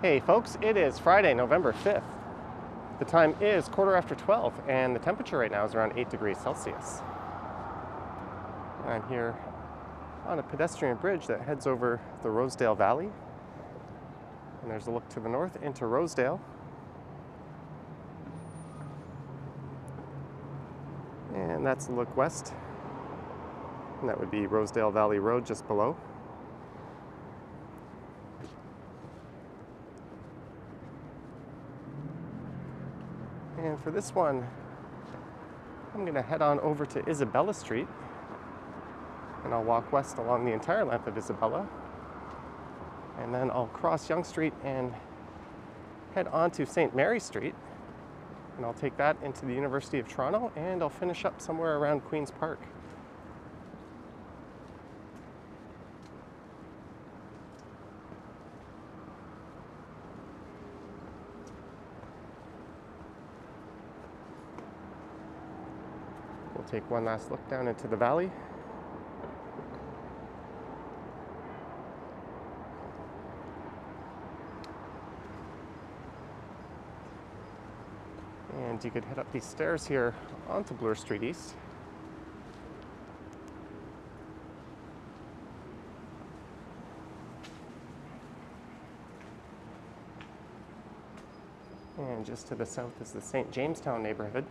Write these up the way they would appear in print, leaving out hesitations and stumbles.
Hey folks, it is Friday, November 5th. The time is 12:15 and the temperature right now is around 8 degrees Celsius. I'm here on a pedestrian bridge that heads over the Rosedale Valley. And there's a look to the north into Rosedale. And that's a look west. And that would be Rosedale Valley Road just below. And for this one, I'm going to head on over to Isabella Street, and I'll walk west along the entire length of Isabella, and then I'll cross Yonge Street and head on to St Mary Street, and I'll take that into the University of Toronto, and I'll finish up somewhere around Queen's Park. We'll take one last look down into the valley. And you could head up these stairs here onto Bloor Street East. And just to the south is the St. Jamestown neighborhood.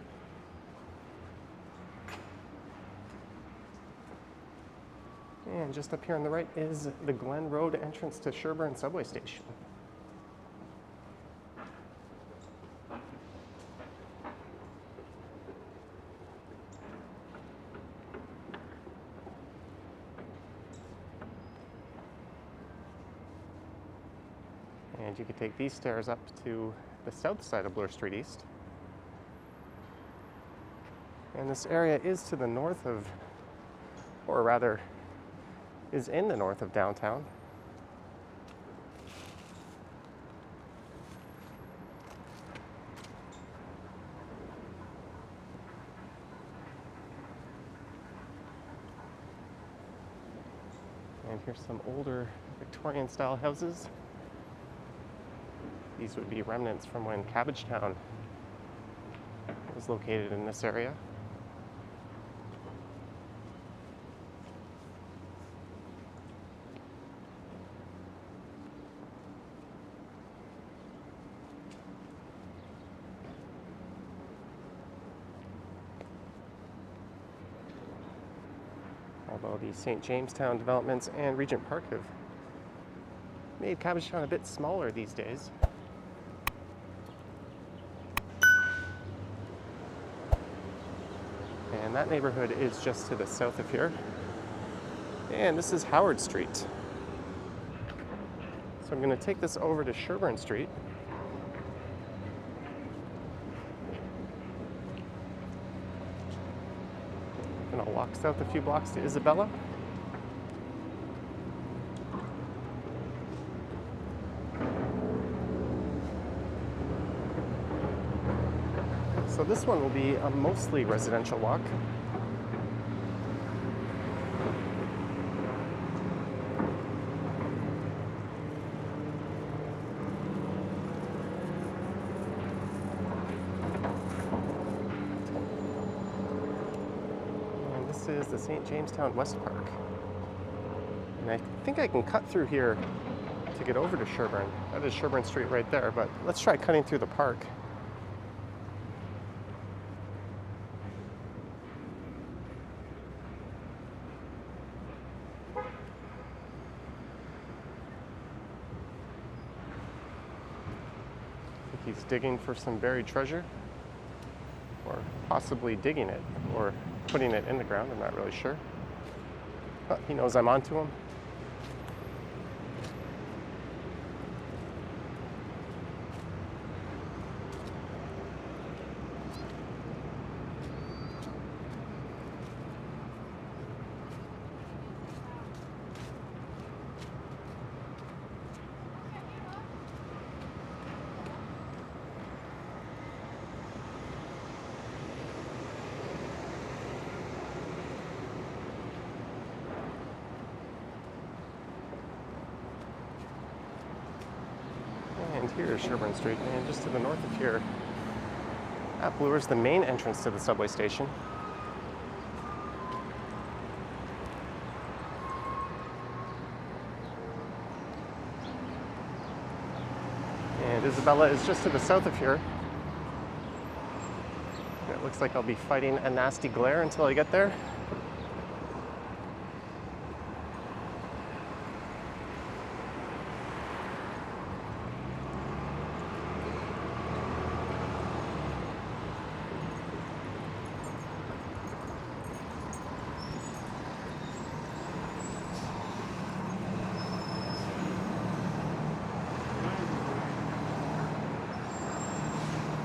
And just up here on the right is the Glen Road entrance to Sherbourne subway station. And you could take these stairs up to the south side of Bloor Street East. And this area is to the north of, or rather, is in the north of downtown. And here's some older Victorian style houses. These would be remnants from when Cabbagetown was located in this area. Although the St. Jamestown developments and Regent Park have made Cabbagetown a bit smaller these days. And that neighborhood is just to the south of here. And this is Howard Street. So I'm going to take this over to Sherbourne Street. And I'll walk south a few blocks to Isabella. So this one will be a mostly residential walk. And this is the St. Jamestown West Park. And I think I can cut through here to get over to Sherbourne. That is Sherbourne Street right there, but let's try cutting through the park. He's digging for some buried treasure, or possibly digging it, or putting it in the ground. I'm not really sure. But he knows I'm onto him. Here's Sherbourne Street, and just to the north of here, at Bloor's the main entrance to the subway station. And Isabella is just to the south of here. It looks like I'll be fighting a nasty glare until I get there.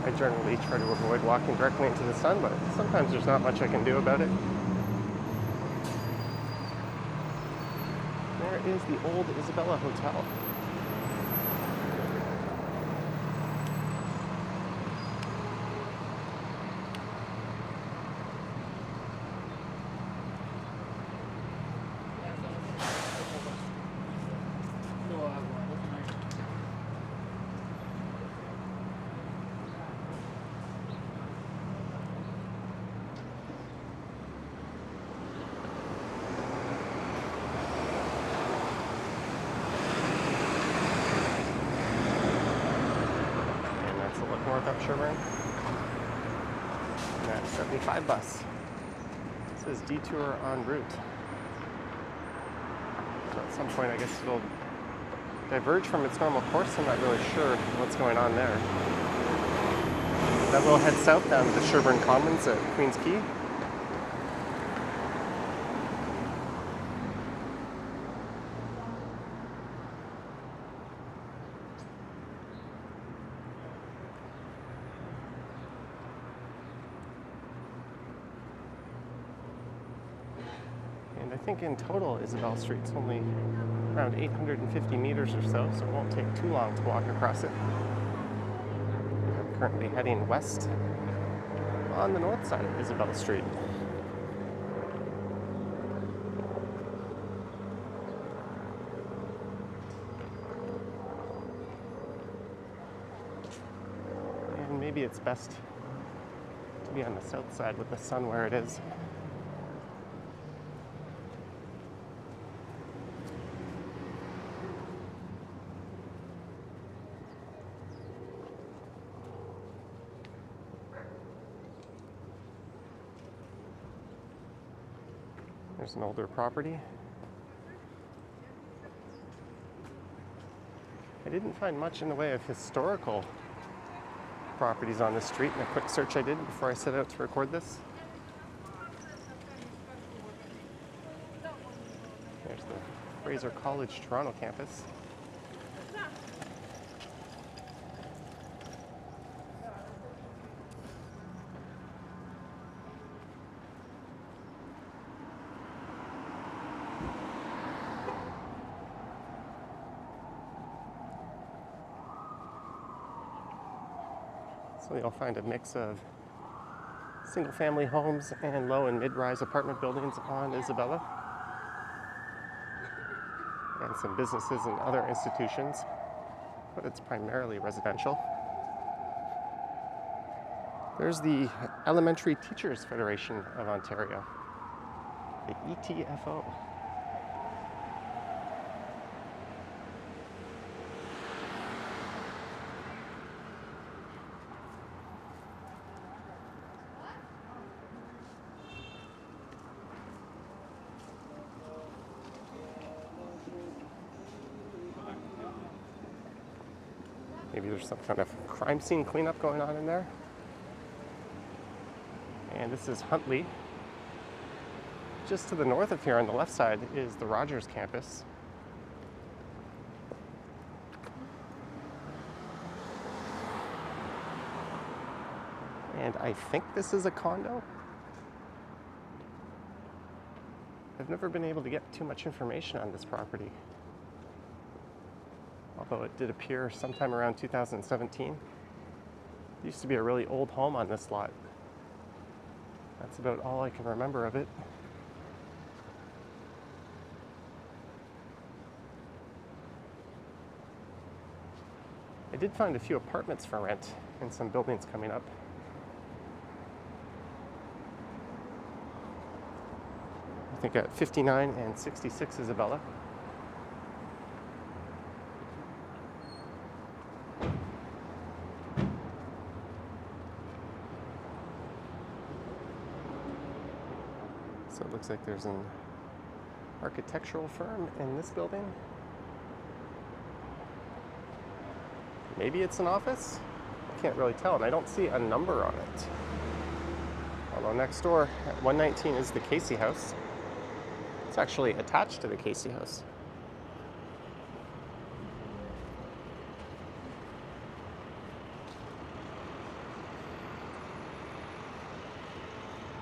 I generally try to avoid walking directly into the sun, but sometimes there's not much I can do about it. There is the old Isabella Hotel. North up Sherbourne. And that 75 bus. It says detour en route. So at some point I guess it'll diverge from its normal course. I'm not really sure what's going on there. That will head south down to the Sherbourne Commons at Queen's Quay. And I think in total, Isabella Street's only around 850 meters or so it won't take too long to walk across it. I'm currently heading west on the north side of Isabella Street. And maybe it's best to be on the south side with the sun where it is. There's an older property. I didn't find much in the way of historical properties on this street in a quick search I did before I set out to record this. There's the Fraser College Toronto campus. So you'll find a mix of single-family homes and low and mid-rise apartment buildings on Isabella, and some businesses and other institutions, but it's primarily residential. There's the Elementary Teachers Federation of Ontario, the ETFO. Maybe there's some kind of crime scene cleanup going on in there. And this is Huntley. Just to the north of here on the left side is the Rogers campus. And I think this is a condo. I've never been able to get too much information on this property, although it did appear sometime around 2017. There used to be a really old home on this lot. That's about all I can remember of it. I did find a few apartments for rent and some buildings coming up. I think at 59 and 66 Isabella. So it looks like there's an architectural firm in this building. Maybe it's an office? I can't really tell, and I don't see a number on it. Although next door at 119 is the Casey House. It's actually attached to the Casey House.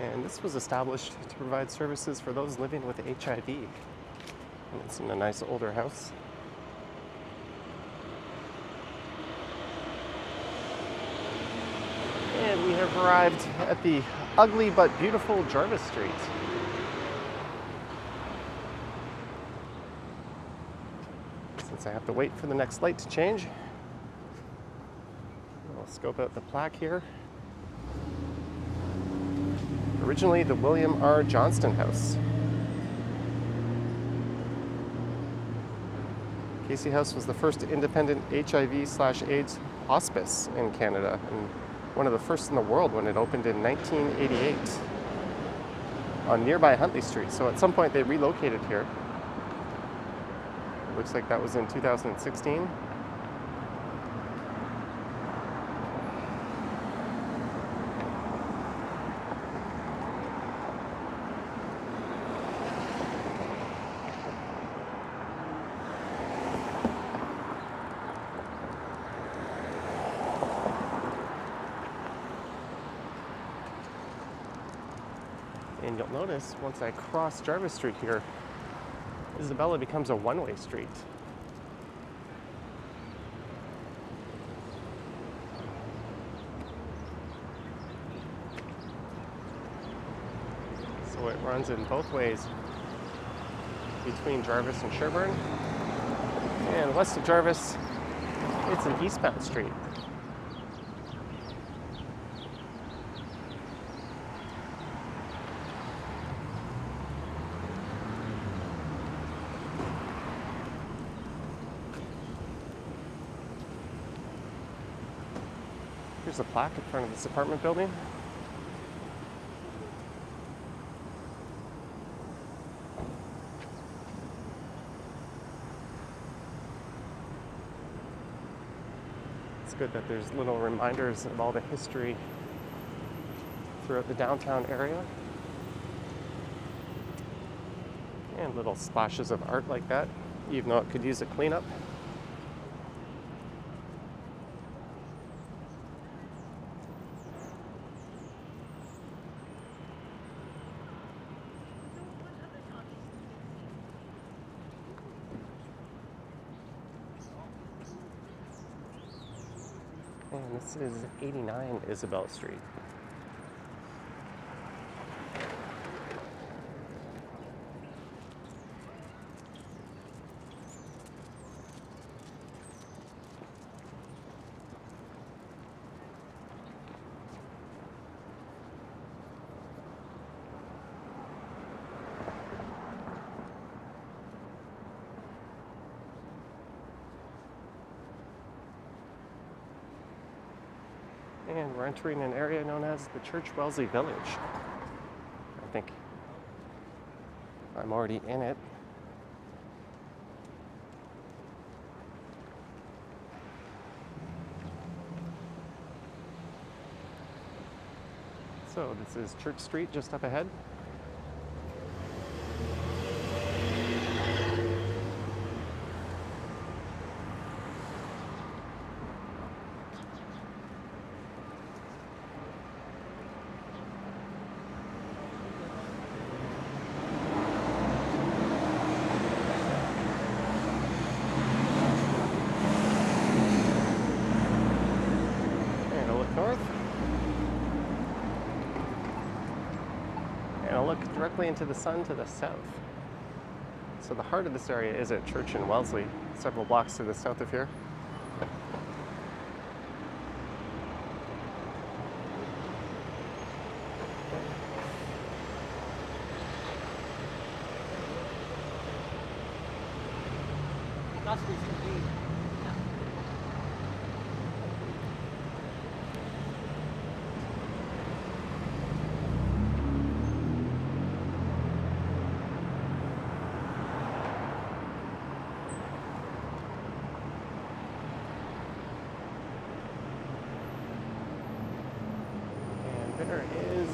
And this was established to provide services for those living with HIV. And it's in a nice older house. And we have arrived at the ugly but beautiful Jarvis Street. Since I have to wait for the next light to change, I'll scope out the plaque here. Originally the William R. Johnston House. Casey House was the first independent HIV/AIDS hospice in Canada, and one of the first in the world when it opened in 1988 on nearby Huntley Street. So at some point they relocated here. It looks like that was in 2016. And you'll notice once I cross Jarvis Street here, Isabella becomes a one-way street. So it runs in both ways between Jarvis and Sherbourne. And west of Jarvis, it's an eastbound street. Here's a plaque in front of this apartment building. It's good that there's little reminders of all the history throughout the downtown area. And little splashes of art like that, even though it could use a cleanup. And this is 89 Isabella Street. And we're entering an area known as the Church Wellesley Village. I think I'm already in it. So this is Church Street just up ahead. North. And I'll look directly into the sun to the south. So the heart of this area is at Church and Wellesley, several blocks to the south of here. And there is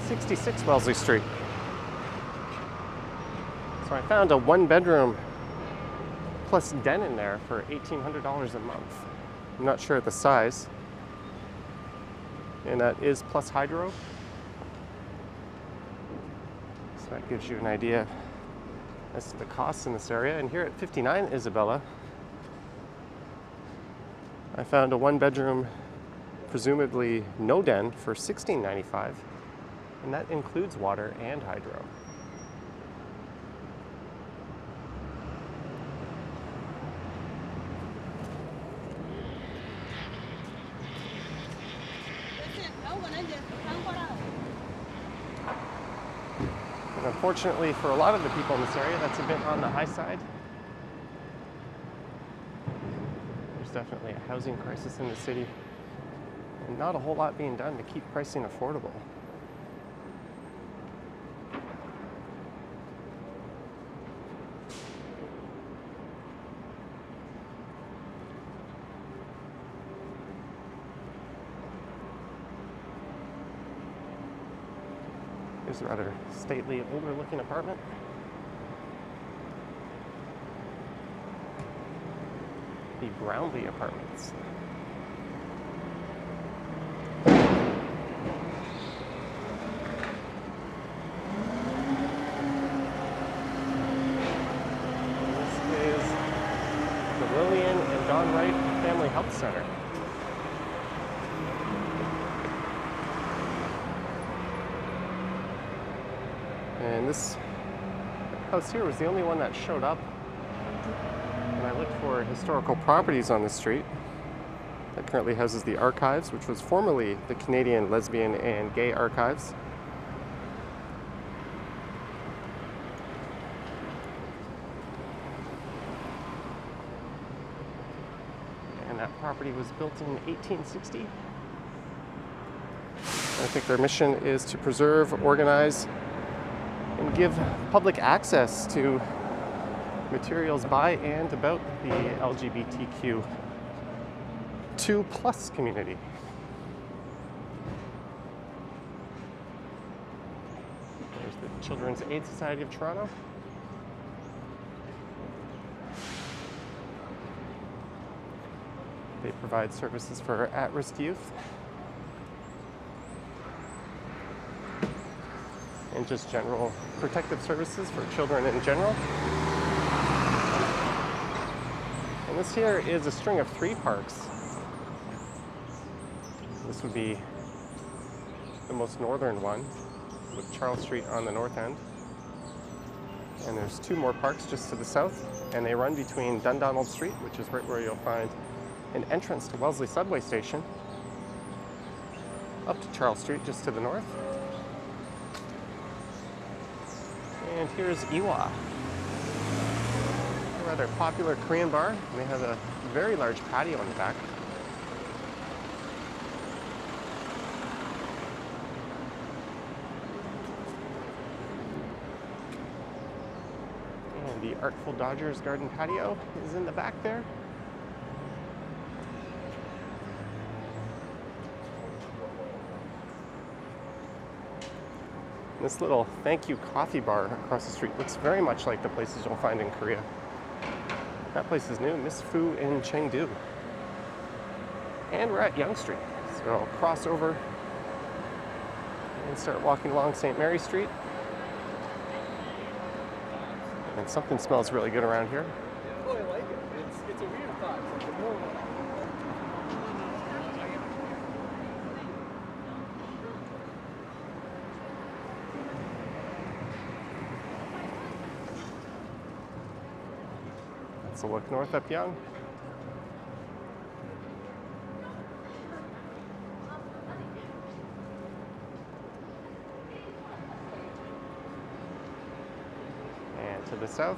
66 Wellesley Street. So I found a 1-bedroom plus den in there for $1,800 a month. I'm not sure the size. And that is plus hydro. So that gives you an idea as to the costs in this area. And here at 59 Isabella, I found a 1-bedroom, presumably no den, for $16.95. And that includes water and hydro. And unfortunately for a lot of the people in this area, that's a bit on the high side. There's definitely a housing crisis in the city, and not a whole lot being done to keep pricing affordable. Here's a rather stately, older-looking apartment. The Brownlee Apartments. This is the Lillian and Don Wright Family Health Center. And this house here was the only one that showed up when I looked for historical properties on the street. That currently houses the Archives, which was formerly the Canadian Lesbian and Gay Archives. And that property was built in 1860. I think their mission is to preserve, organize, and give public access to materials by and about the LGBTQ2+ community. There's the Children's Aid Society of Toronto. They provide services for at-risk youth and just general protective services for children in general. And this here is a string of 3 parks. This would be the most northern one, with Charles Street on the north end. And there's 2 more parks just to the south, and they run between Dundonald Street, which is right where you'll find an entrance to Wellesley Subway Station, up to Charles Street just to the north. And here's Iwa, a rather popular Korean bar. And they have a very large patio in the back. And the Artful Dodgers garden patio is in the back there. This little thank you coffee bar across the street looks very much like the places you'll find in Korea. That place is new, Miss Fu in Chengdu. And we're at Yonge Street. So I'll cross over and start walking along St. Mary Street. And something smells really good around here. Oh, I like it. It's a weird thought. It's like a normal. Let's look north up Yonge. And to the south.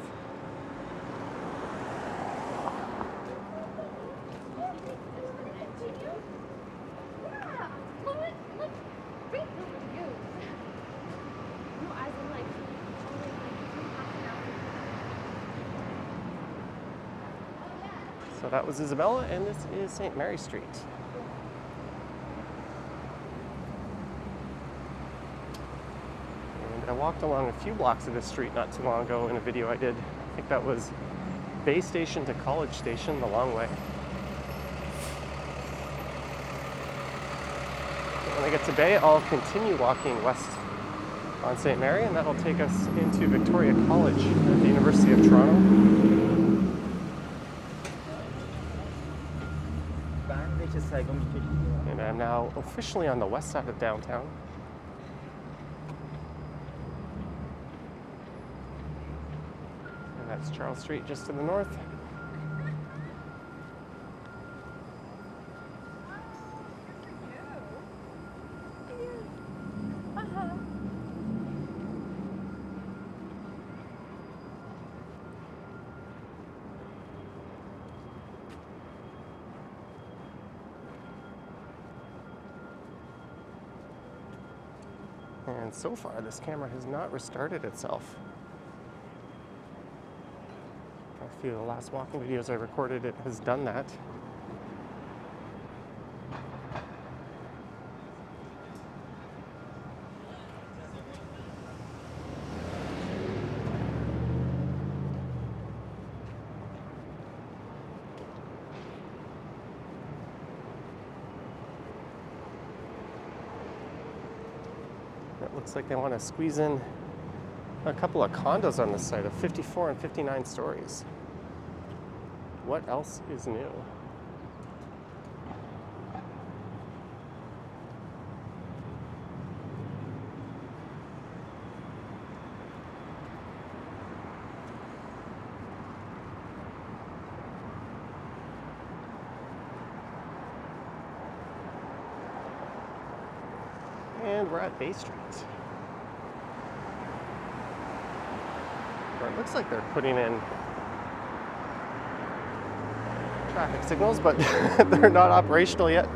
So that was Isabella, and this is St. Mary Street. And I walked along a few blocks of this street not too long ago in a video I did. I think that was Bay Station to College Station, the long way. When I get to Bay, I'll continue walking west on St. Mary, and that'll take us into Victoria College at the University of Toronto. And I'm now officially on the west side of downtown. And that's Charles Street just to the north. And so far, this camera has not restarted itself. A few of the last walking videos I recorded, it has done that. It looks like they want to squeeze in a couple of condos on this site of 54 and 59 stories. What else is new? And we're at Bay Street, where it looks like they're putting in traffic signals, but they're not operational yet.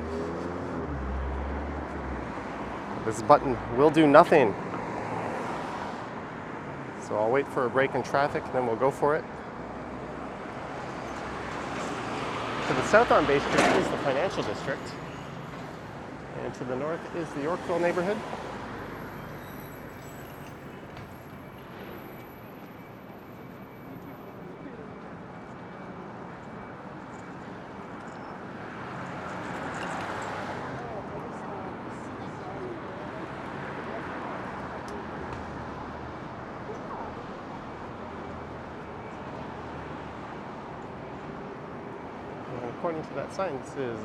This button will do nothing. So I'll wait for a break in traffic, and then we'll go for it. To the south on Bay Street is the financial district. And to the north is the Yorkville neighborhood. And according to that sign, this is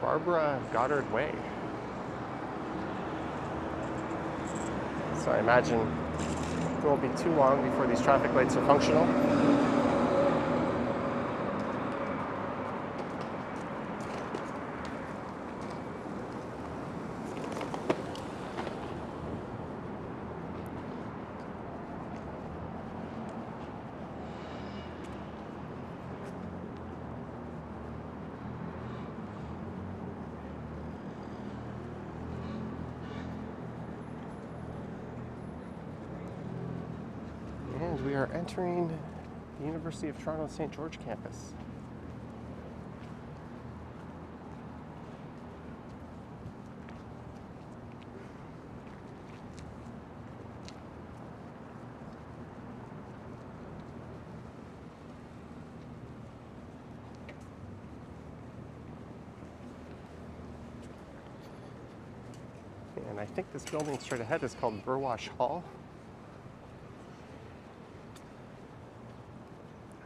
Barbara Goddard Way. So I imagine it won't be too long before these traffic lights are functional. And we are entering the University of Toronto St. George campus. And I think this building straight ahead is called Burwash Hall.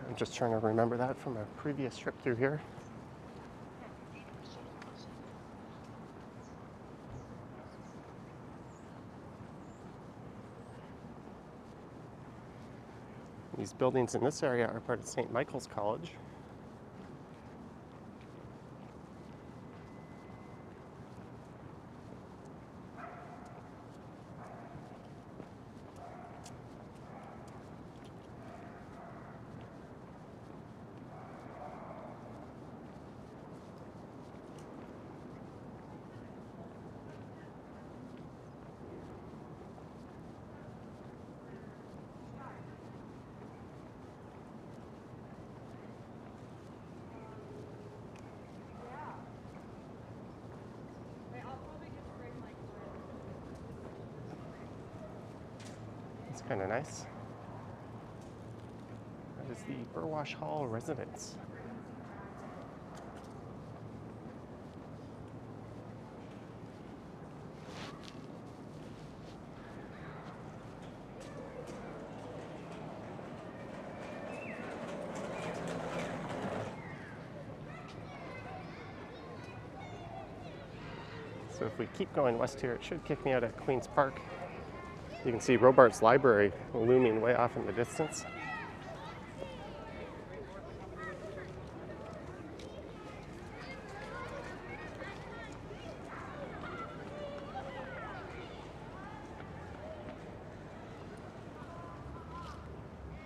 I'm just trying to remember that from a previous trip through here. These buildings in this area are part of St. Michael's College. kind of nice. That is the Burwash Hall residence. So if we keep going west here, it should kick me out at Queen's Park. You can see Robarts Library looming way off in the distance.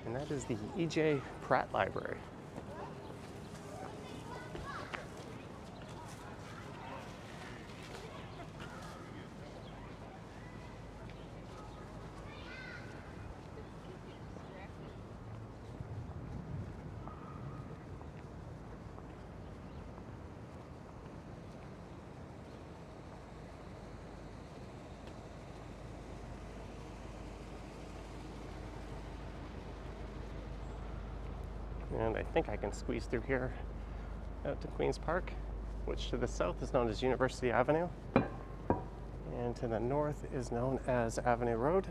And that is the E.J. Pratt Library. And I think I can squeeze through here out to Queen's Park, which to the south is known as University Avenue, and to the north is known as Avenue Road.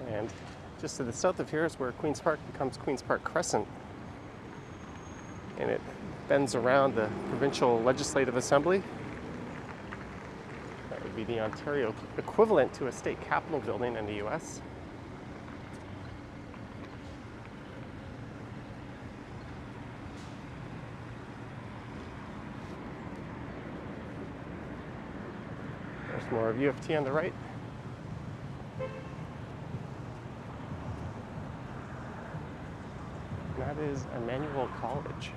And just to the south of here is where Queen's Park becomes Queen's Park Crescent. And it bends around the Provincial Legislative Assembly. That would be the Ontario equivalent to a state capitol building in the US. There's more of U of T on the right. That is Emmanuel College.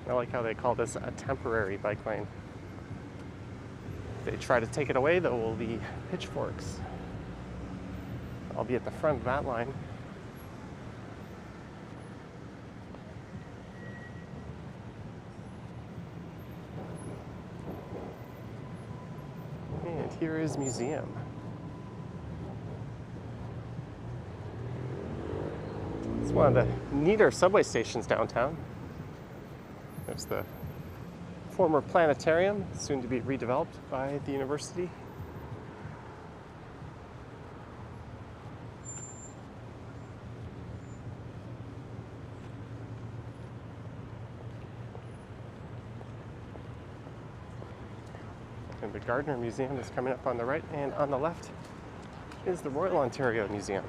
I like how they call this a temporary bike lane. If they try to take it away, there will be pitchforks. I'll be at the front of that line. And here is museum. It's one of the neater subway stations downtown. There's the former planetarium, soon to be redeveloped by the university. And the Gardner Museum is coming up on the right, and on the left is the Royal Ontario Museum.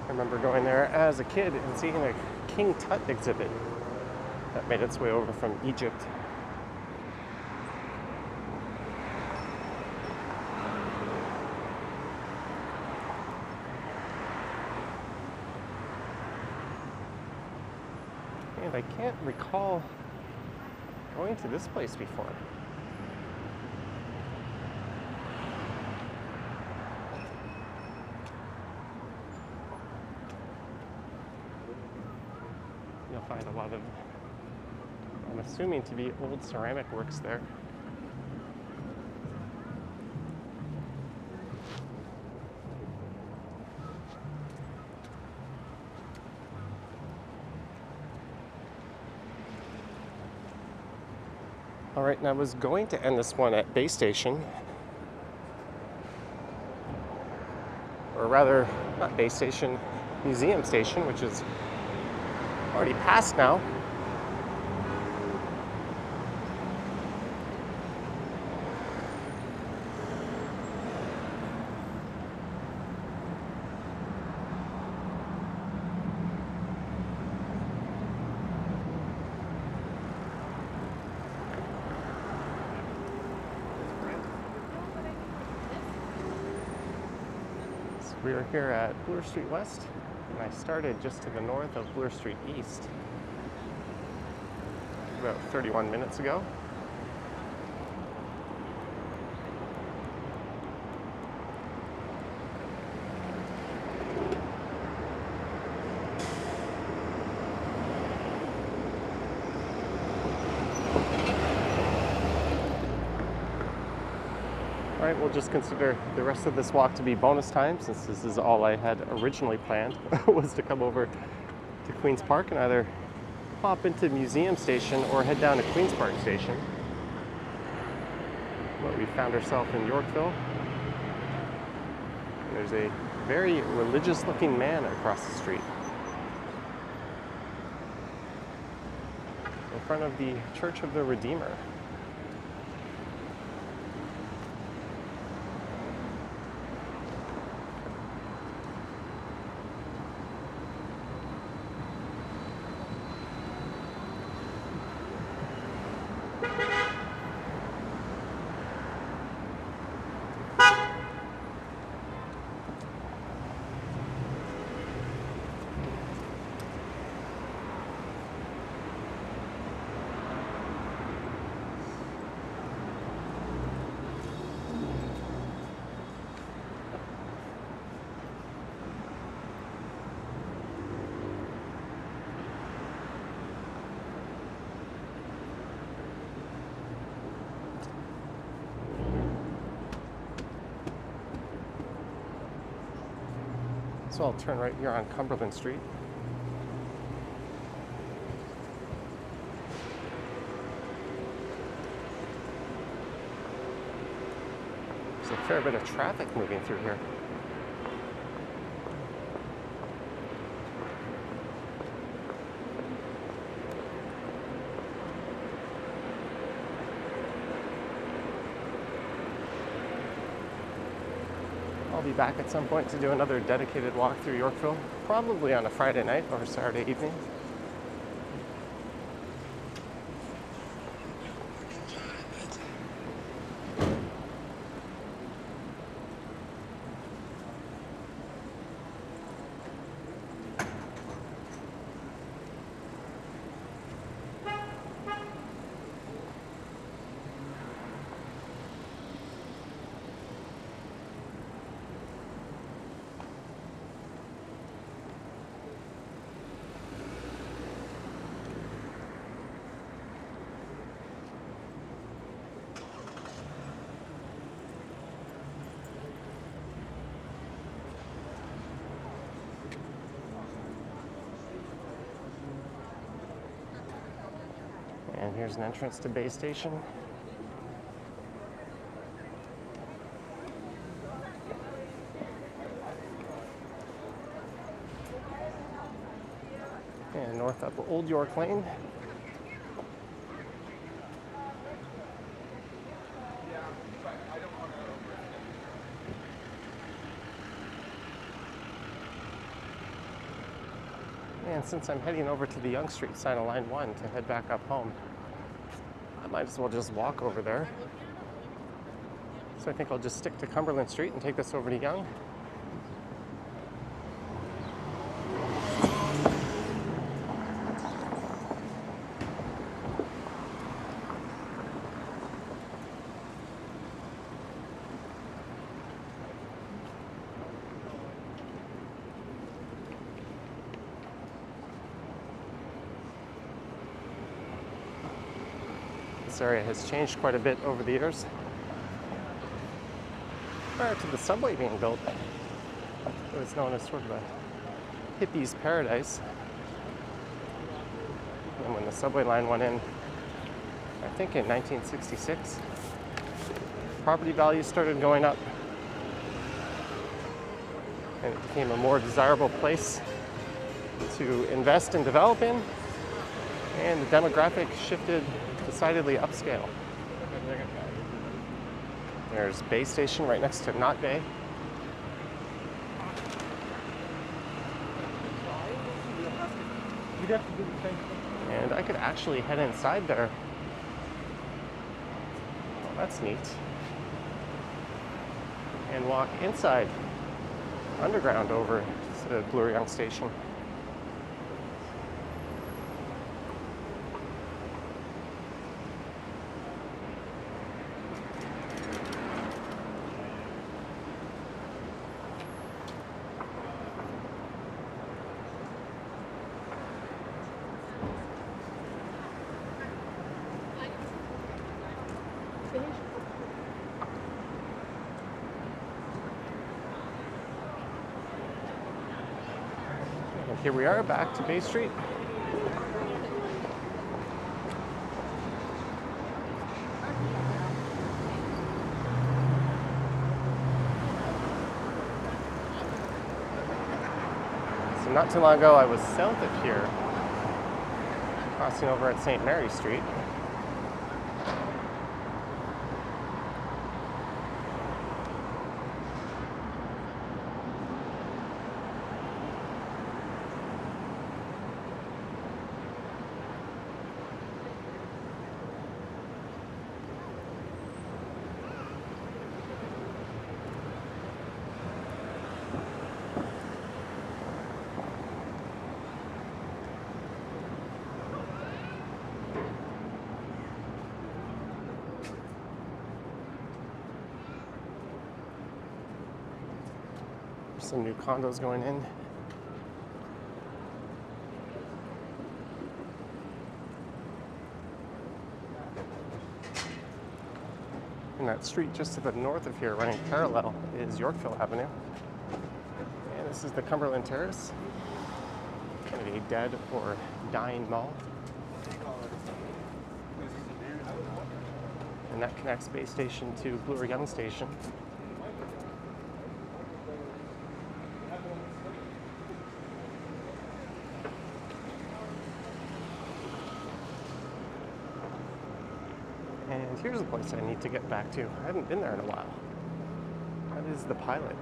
I remember going there as a kid and seeing a King Tut exhibit that made its way over from Egypt. And I can't recall going to this place before. You'll find a lot of, I'm assuming to be old ceramic works there. All right, and I was going to end this one at Bay Station, or rather, not base station, museum station, which is already past now. We are here at Bloor Street West, and I started just to the north of Bloor Street East about 31 minutes ago. All right, we'll just consider the rest of this walk to be bonus time, since this is all I had originally planned, was to come over to Queen's Park and either pop into Museum Station or head down to Queen's Park Station. But we found ourselves in Yorkville. And there's a very religious-looking man across the street in front of the Church of the Redeemer. So I'll turn right here on Cumberland Street. There's a fair bit of traffic moving through here. I'll be back at some point to do another dedicated walk through Yorkville, probably on a Friday night or Saturday evening. And here's an entrance to Bay Station. And north up Old York Lane. And since I'm heading over to the Yonge Street side of Line 1 to head back up home, I might as well just walk over there. So I think I'll just stick to Cumberland Street and take this over to Yonge. This area has changed quite a bit over the years. Prior to the subway being built, it was known as sort of a hippie's paradise. And when the subway line went in, I think in 1966, property values started going up. and it became a more desirable place to invest and develop in, and the demographic shifted decidedly upscale. There's Bay Station right next to Knott Bay. And I could actually head inside there. Well, that's neat. And walk inside, underground over to Bloor-Yonge Station. And here we are back to Bay Street. So not too long ago I was south of here, crossing over at St Mary Street. Some new condos going in. And that street just to the north of here, running parallel, is Yorkville Avenue. And this is the Cumberland Terrace, kind of a dead or dying mall. And that connects Bay Station to Bloor-Yonge Station. And here's a place I need to get back to. I haven't been there in a while. That is the Pilot.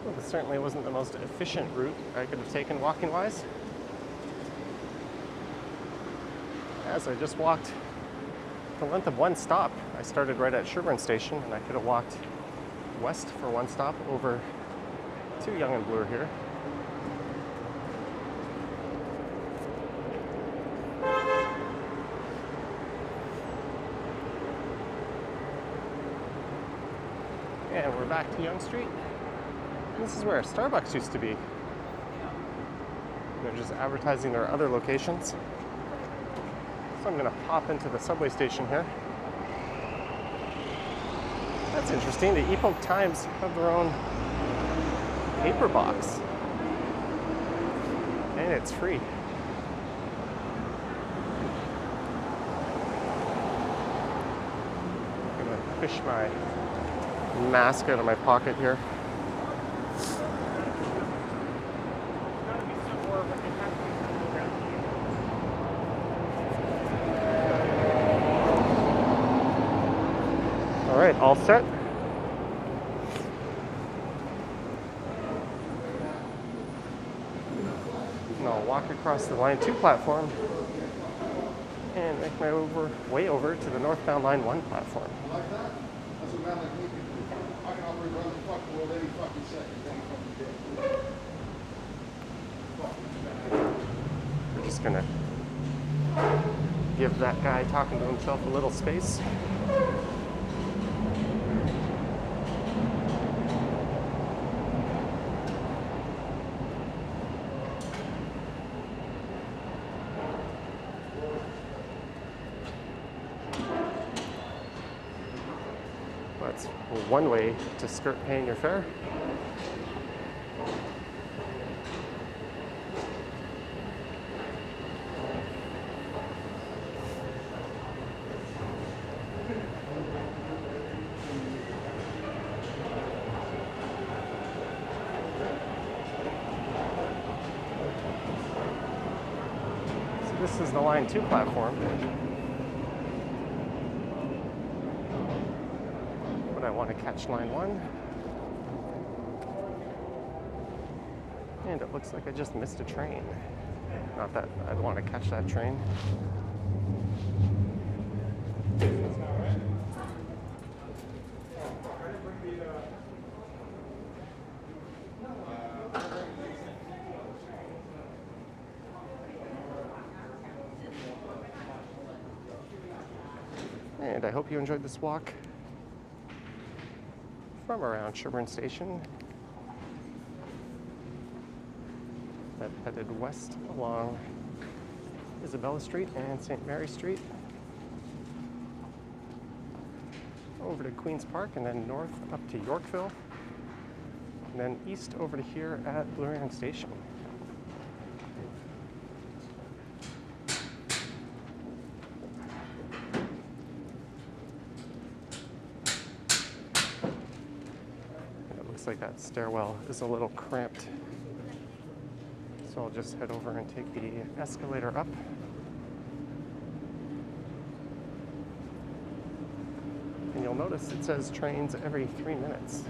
Well, this certainly wasn't the most efficient route I could have taken walking-wise, as I just walked the length of one stop. I started right at Sherbourne Station, and I could have walked west for one stop over to Yong and Bloor here. And we're back to Yonge Street. This is where Starbucks used to be. They're just advertising their other locations. So I'm gonna pop into the subway station here. That's interesting. The Epoch Times have their own paper box. And it's free. I'm gonna fish my mask out of my pocket here. All right, all set. And I'll walk across the Line 2 platform and make my way over to the northbound Line 1 platform. Like that? That's what man like me can do. I can operate around the fucking world any fucking second, any fucking day. We're just gonna give that guy talking to himself a little space. That's one way to skirt paying your fare. So this is the Line 2 platform. I want to catch Line 1. And it looks like I just missed a train. Not that I'd want to catch that train. And I hope you enjoyed this walk from around Sherbourne Station that headed west along Isabella Street and St Mary Street, over to Queen's Park, and then north up to Yorkville, and then east over to here at Bloor-Yonge Station. Like that stairwell is a little cramped, so I'll just head over and take the escalator up. And you'll notice it says trains every 3 minutes.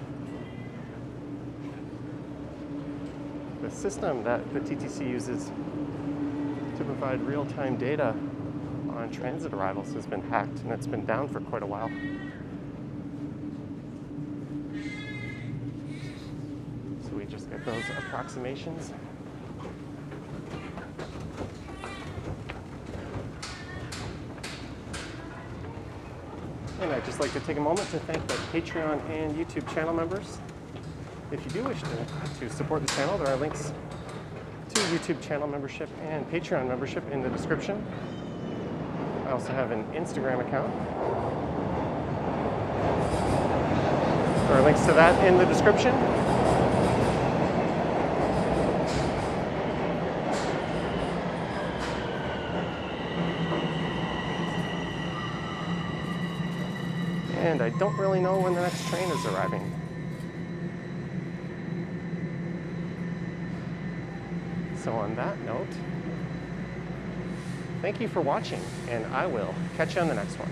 The system that the TTC uses to provide real-time data on transit arrivals has been hacked, and it's been down for quite a while. Just get those approximations. And I'd just like to take a moment to thank the Patreon and YouTube channel members. If you do wish to support the channel, there are links to YouTube channel membership and Patreon membership in the description. I also have an Instagram account. There are links to that in the description. And I don't really know when the next train is arriving. So on that note, thank you for watching, and I will catch you on the next one.